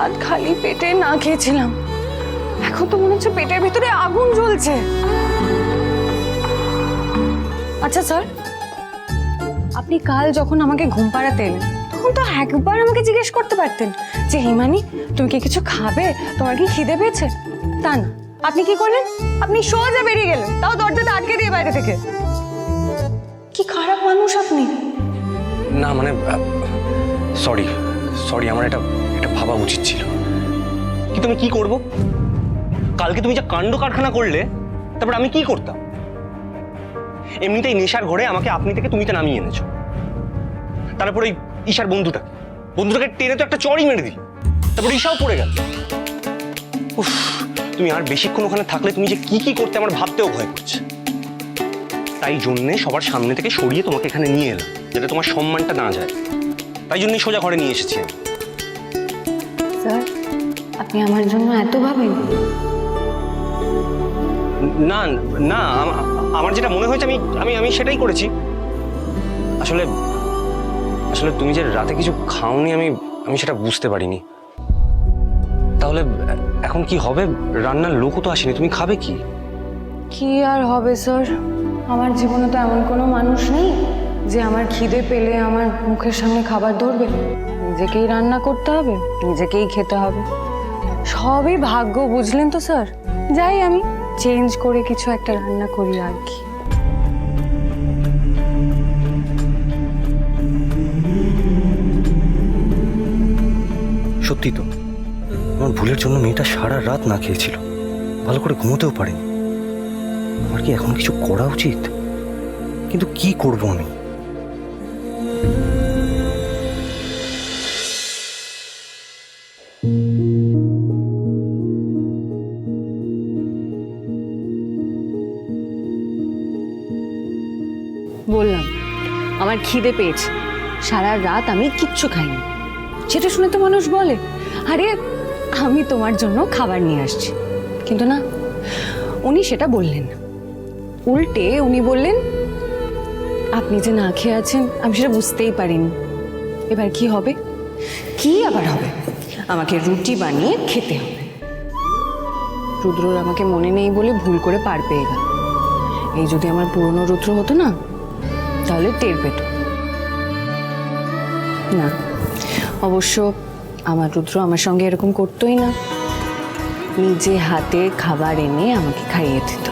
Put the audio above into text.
রাত খালি পেটে না খেয়েছিলাম, এখন তো মনে হচ্ছে পেটের ভিতরে আগুন জ্বলছে। আচ্ছা স্যার, আপনি কাল যখন আমাকে ঘুম পাড়াতে এলেন তখন তো একবার আমাকে জিজ্ঞেস করতে পারতেন যে হিমানি তুমি কি কিছু খাবে, তোমার কি খিদে পেয়েছে? তা না, আপনি কি করলেন? আপনি সোজা বেরিয়ে গেলেন, তাও দরজাটা আটকে দিয়ে বাইরে থেকে। কি খারাপ মানুষ আপনি। না মানে সরি সরি, আমার এটা ভাবা উচিত ছিল, কিন্তু আমি কি করব? কালকে তুমি যা কাণ্ড কারখানা করলে, তারপর আমি কি করতাম? এমনিতেই নেশার ঘরে আমাকে আপনি থেকে তুমিতে নামিয়ে এনেছো, তারপর ওই ঈশার বন্ধুটাকে টেনে তো একটা চড়ই মেরে দিল, তারপর ঈশাও পড়ে গেল। উফ, তুমি আর বেশিক্ষণ ওখানে থাকলে তুমি যে কি কি করতে আমার ভাবতেও ভয় করছে। তাই জন্যে সবার সামনে থেকে সরিয়ে তোমাকে এখানে নিয়ে এলাম, যাতে তোমার সম্মানটা না যায়। তাই জন্যই সোজা ঘরে নিয়ে এসেছি আমি। স্যার, আপনি আমার জন্য এত ভাবেন? না না, আমার যেটা মনে হয়েছে আমি সেটাই করেছি। আসলে আসলে তুমি যে রাতে কিছু খাওনি আমি সেটা বুঝতে পারিনি। তাহলে এখন কি হবে? রান্নার লোকও তো আসেনি, তুমি খাবে কি? কি আর হবে স্যার, আমার জীবনে তো এমন কোনো মানুষ নেই যে আমার খিদে পেলে আমার মুখের সামনে খাবার ধরবে। নিজেকেই রান্না করতে হবে, নিজেকেই খেতে হবে। সবই ভাগ্য, বুঝলেন তো স্যার। যাই আমি চেঞ্জ করে কিছু একটা রান্না করি আর কি। সত্যি তো, আমার ভুলের জন্য মেয়েটা সারা রাত না খেয়েছিল, ভালো করে ঘুমোতেও পারেনি। আমার কি এখন কিছু করা উচিত? কিন্তু কি করব আমি? বললাম আমার খিদে পেয়েছে, সারা রাত আমি কিচ্ছু খাইনি। সেটা শুনে তো মানুষ বলে আরে আমি তোমার জন্য খাবার নিয়ে আসছি, কিন্তু না, উনি সেটা বললেন না। উল্টে উনি বললেন আপনি যে না খেয়ে আছেন আমি সেটা বুঝতেই পারিনি। এবার কি হবে? কি আবার হবে? আমাকে রুটি বানিয়ে খেতে হবে। রুদ্রর আমাকে মনে নেই বলে ভুল করে পার পেয়ে গেল। এই যদি আমার পুরনো রুদ্র হতো না, তাহলে টের পেত না। অবশ্য আমার রুদ্র আমার সঙ্গে এরকম করতোই না, নিজে হাতে খাবার এনে আমাকে খাইয়ে দিত।